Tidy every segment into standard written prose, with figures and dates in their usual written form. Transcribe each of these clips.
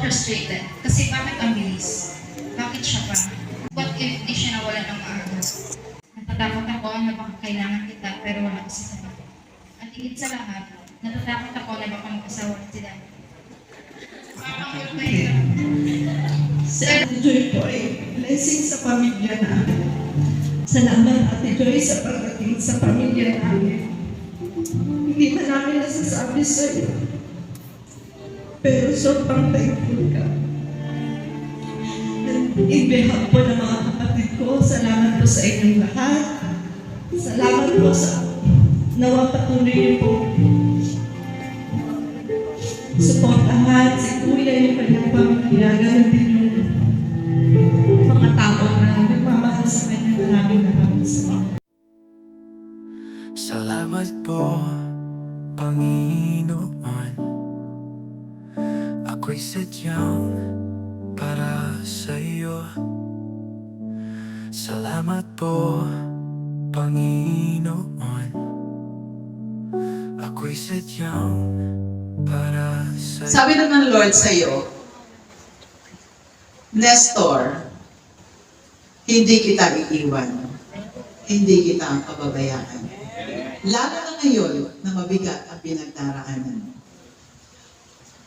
frustrated. Kasi bakit ang bilis? Bakit siya pa? What if di siya nawala ng maaga? Natatakot ako na baka kailangan kita pero wala kasi sa baka. At higit sa lahat, natatakot ako na baka mag-asawa sila. Sa Ate Joy po ay blessing sa pamilya namin. Salamat Ate Joy sa pagdating sa pamilya namin. Hindi man namin nasasabi sa iyo. Pero sobrang thankful ka. In behalf po ng mga kapatid ko, salamat po sa inyong lahat. Salamat po sa nawa patuloy niyo po suportahan si Kuya, yung kanyang pamilya, ganun din yung mga tao na nagmamahal sa kanya. Maraming salamat. Salamat po, Panginoon. Ako'y sadyang para sa iyo. Salamat po, Panginoon. Ako'y sadyang para sa iyo. Sabi na ng Lord sa iyo, Nestor, hindi kita iiwan, hindi kita pababayaan. Lalo na ngayon na mabigat ang pinagdaraanan.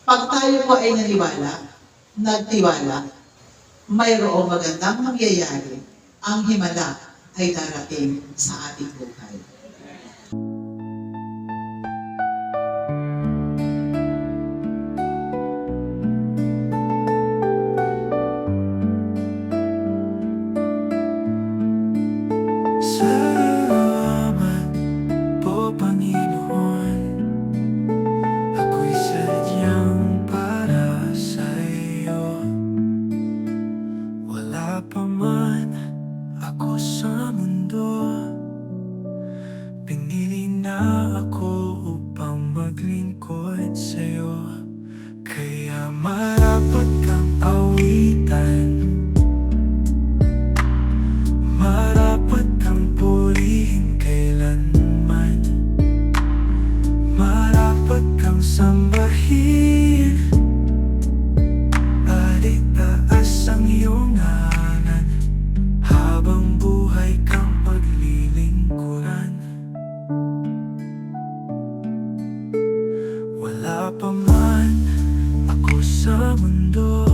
Pag tayo po ay naniwala, nagtiwala, mayroong magandang mangyayari, ang himala ay darating sa ating buhay. Salamat po, Panginoon. Ako'y sadyang para sa iyo. Wala pa man ako sa mundo, pinili na ako upang maglingkod sa iyo. Kaya marapat kang awitan, marapat kang purihin kailanman, marapat kang sambahin, at itaas ang iyong ngalan, habang buhay kang paglilingkuran. Wala pa man ako sa mundo,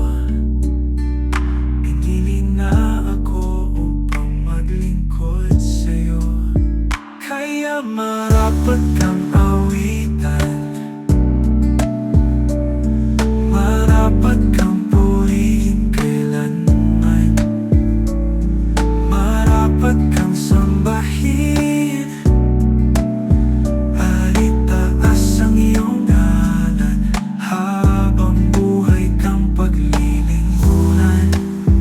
pinili na ako upang maglingkod sa'yo. Kaya marapat kang awitan, marapat kang purihin kailanman, marapat kang sambahin, at itaas ang iyong ngalan, habang buhay kang paglilingkuran.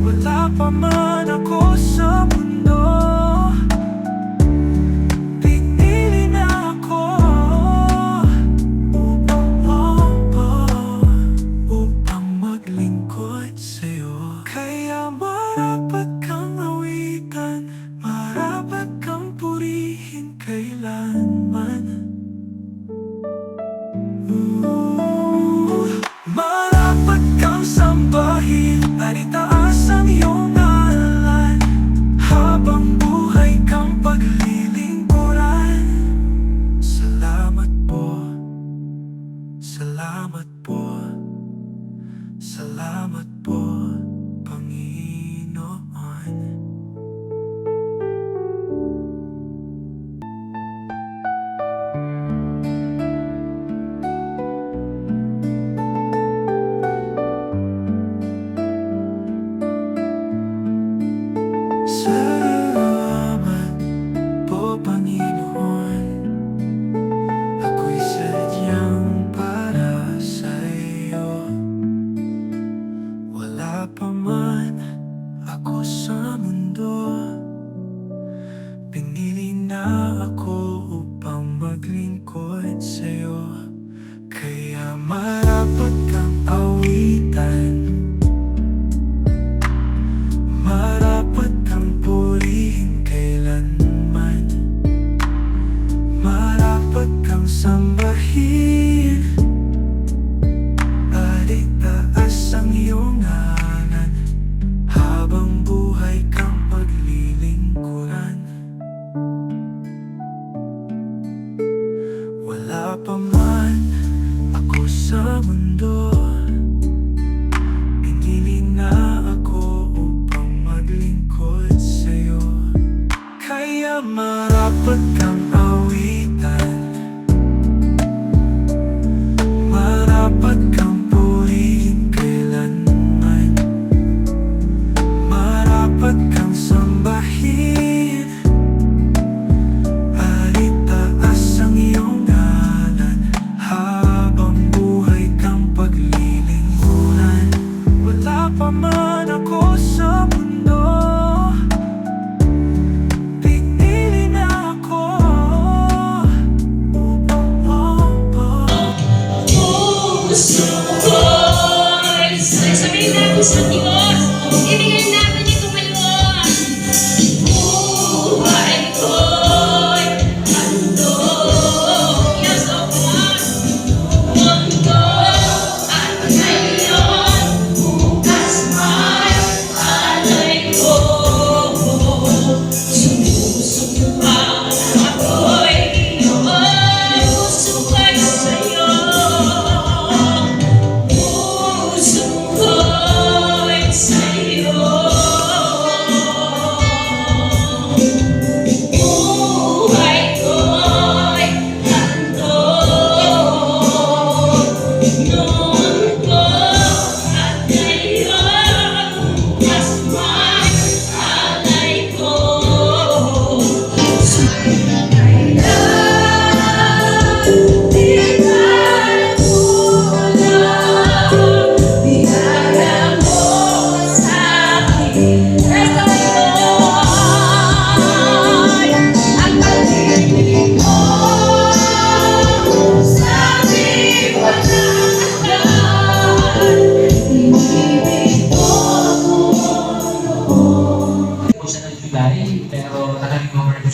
Wala pa man ako sa mundo, pinili na ako upang maglingkod sa'yo. Kaya marapat kang awitan, marapat kang purihin kailanman. Marapat kang sambahin, at itaas ang iyong ngalan, habang buhay kang paglilingkuran. Salamat po, salamat po, salamat po, Panginoon. Salamat po, Panginoon. Ako'y sadyang para sa iyo. Wala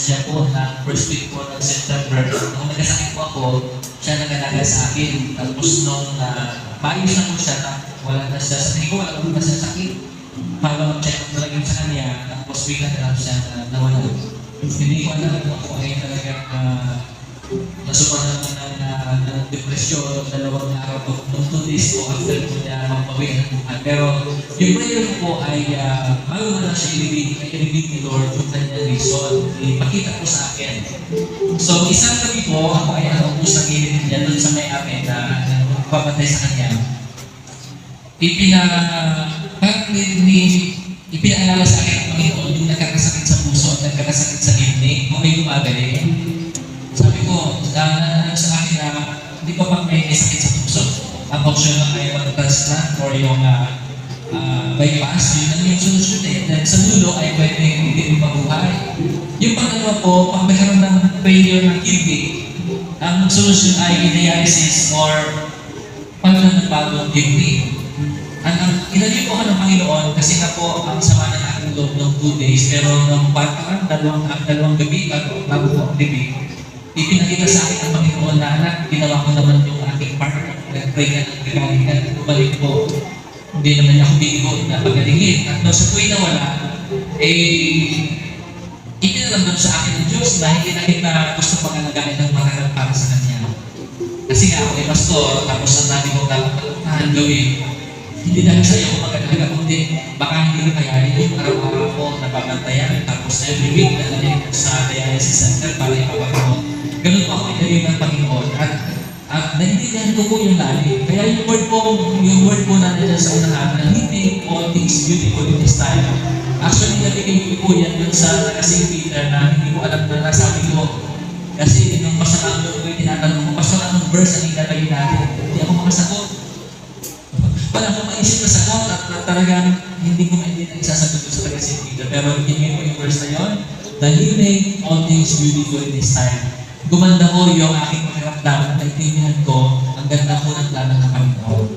siya po na first week po ng September. Nung nagkasakit po ako, siya nag-alaga sa akin. Tapos nung maayos na po siya, wala na siya, sa tingin ko wala na siya sakit. Para mag-check up talaga sa kanya, tapos bigla na lang siya nawala. Hindi ko alam kung ako ay talagang nasupanan ko ng depresyon, 2 araw po, nung 2 days po after po niya magpawin ng buhay. Pero yung prayer ko po ay bago na lang siya i-reveal ni Lord yung kanyang reason, ipakita po sa akin. So isang gabi po, ako ay naubos ng gilid niya doon sa may amin na papatay sa kanya. Ipinaalala sa akin ng Panginoon yung nagkakasakit sa puso at nagkakasakit sa kidney, kung may gumagaling. Sabi ko, sa akin na hindi pa pang may sakit sa puso. Ang option na ay mag-transplant or yung bypass, yun ang yung solusyon eh. Dahil sa dulo ay pwede hindi mabuhay. Yung pangalawa po, pag magkaroon ng failure ng kidney, ang solusyon ay dialysis or pagkaroon ng bagong kidney. Inalip ko ng Panginoon kasi nga po ang sama ng aking loob ng 2 days, pero nung parang dalawang gabi, bago po ang gabi, ipinakita sa akin ng Panginoon na anak, ginawa ko naman yung aking part, nag-pray ka ng gagalingan, bumalik po. Hindi naman niya ako bigo na pagalingin. At nung sa tuwi na wala, ipinaramdam sa akin ng Diyos na hindi na kita gusto pag-alagain ng matagal para sa Kanya. Kasi nga ako ay pastor, tapos ang dami kong dapat gawin. Hindi dahil sa iyo ko mag-alaga, kundi baka hindi ko kayanin yung araw-araw ko nababantayan. Tapos every week na namin sa dialysis center para ipapagamot. Ganun po ako inalim ng Panginoon. At naintindihan ko po yung lalim. Kaya yung word po na nandiyan sa unahan, na He make all things beautiful in His time. Actually, nabigay ko po yan dun sa St. Peter na hindi ko alam na nasabi ko. Kasi nung pasanang ko yung tinatanong ko, pastor, anong verse ang ilalagay natin? Hindi ako makasagot. Wala akong maisip na sagot at talagang hindi ko maintindihan isasagot ko sa taga St. Peter. Pero hindi ko yung verse na yun, that He make all things beautiful in His time. Gumanda ko yung aking pakiramdam at naintindihan ko, ang ganda ko ng plano ng Panginoon.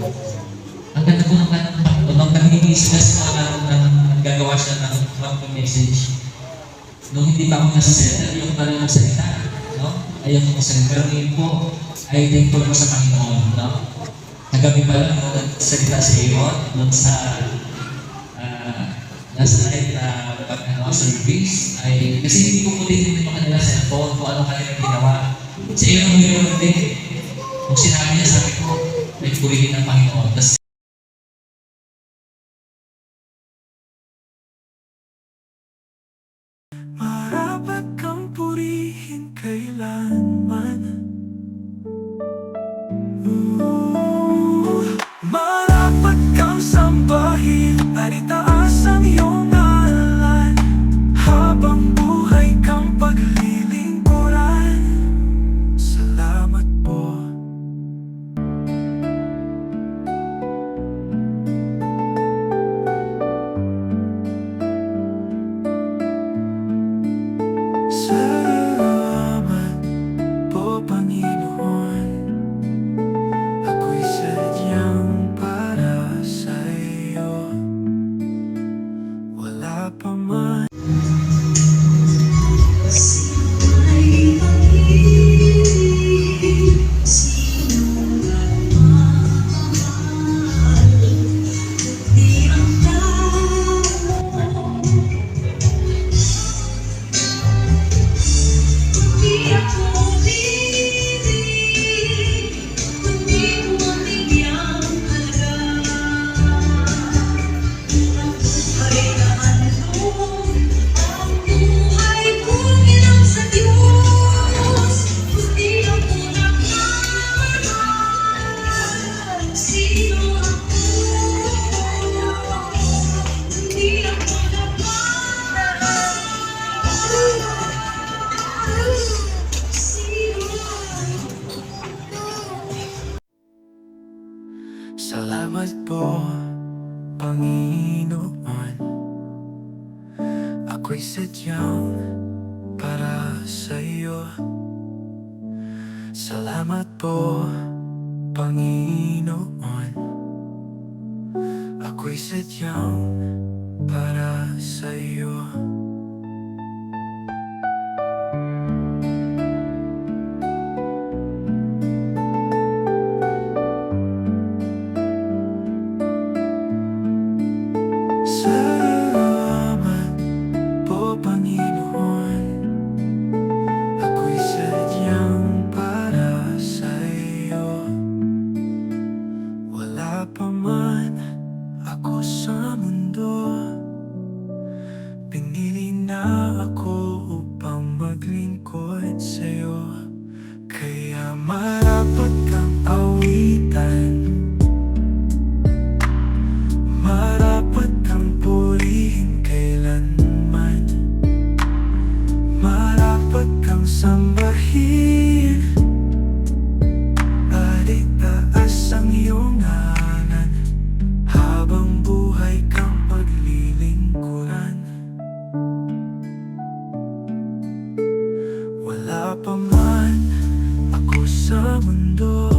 Ang ganda ko ng plano ng Panginoon. Nung nangingigas ko nang gagawa siya ng message, nung hindi pa ako nasa center, yung pala magsalita, no? Ayaw ko magsalita. Pero ngayon po, ay thankful ko sa Panginoon, no? Nagabi pa lang nung nagsalita si Aaron, nung sa nasa night na service, ay kasi hindi ko putin yung kanila cellphone kung ano kanilang ginawa. Si Aaron meron din. Kung sinabi niya, sabi ko, ay purihin ng Panginoon. Tas, Marapat kang purihin kailanman. Marapat kang sambahin at itaas ang iyong ngalan, habang buhay kang paglilingkuran. Salamat po. Salamat po, Panginoon. Ako'y sadyang para sa iyo. Wala pa man. Salamat po, Panginoon. Ako'y sadyang para sa iyo. Salamat po, Panginoon. Ako'y sadyang para sa iyo. sambahin at itaas ang iyong ngalan, habang buhay kang paglilingkuran. Wala pa man ako sa mundo,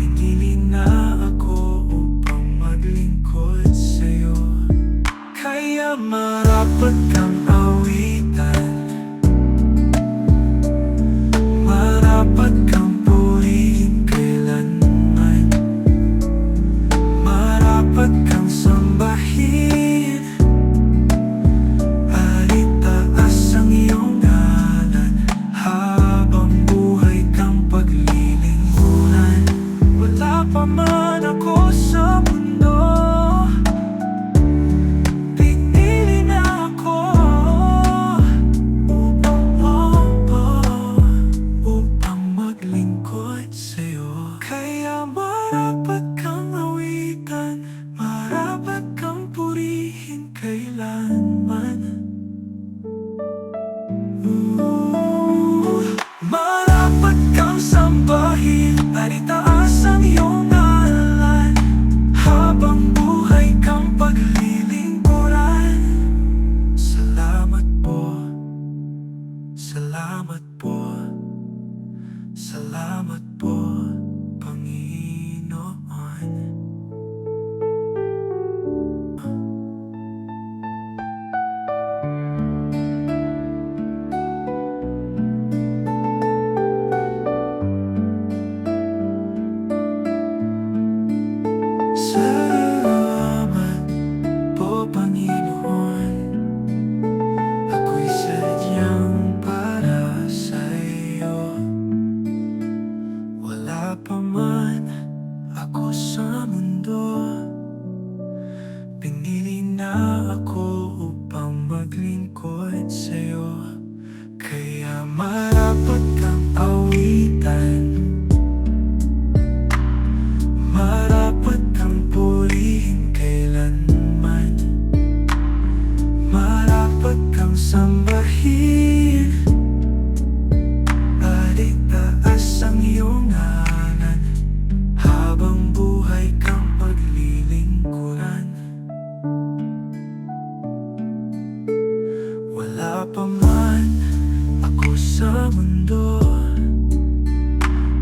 pinili na ako upang maglingkod sa'yo. Kaya marapat kang awitan, marapat kang purihin kailanman, marapat kang sambahin at itaas ang iyong ngalan, habang buhay kang paglilingkuran. Wala pa man ako sa mundo, pinili na ako upang maglingkod sa'yo. Kaya marapat kang awitan, marapat kang purihin kailanman. Marapat kang sambahin at itaas ang iyong ngalan, habang buhay kang paglilingkuran. Salamat po, salamat po, salamat po, Panginoon. Salamat po, Panginoon. Ako'y sadyang para sa'yo. Wala pa man ako sa mundo, pinili na ako upang maglingkod sa'yo. Kaya marapat kang awitan, marapat kang purihin kailanman, marapat kang sambahin at itaas ang iyong ngalan, habang buhay kang paglilingkuran. Wala pa man ako sa mundo,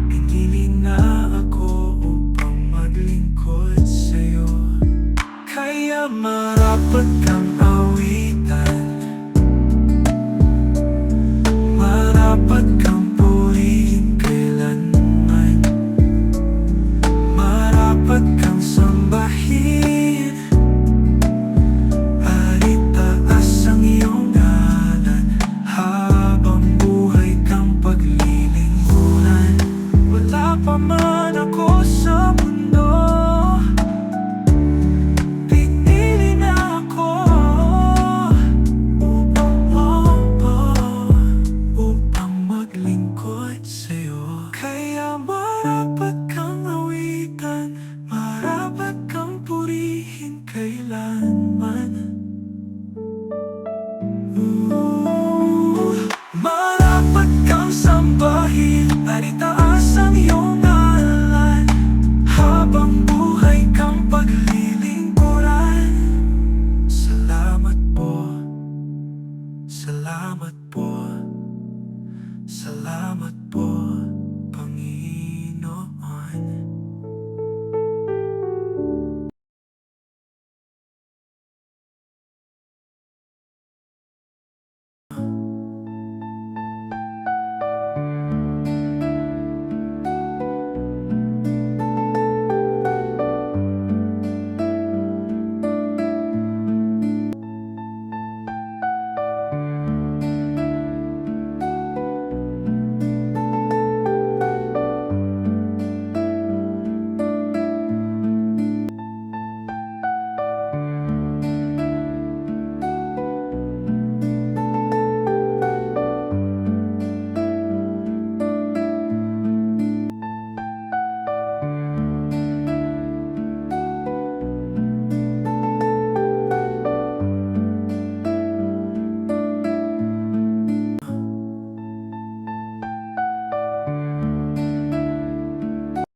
pinili na ako upang maglingkod sa'yo. Kaya marapat kang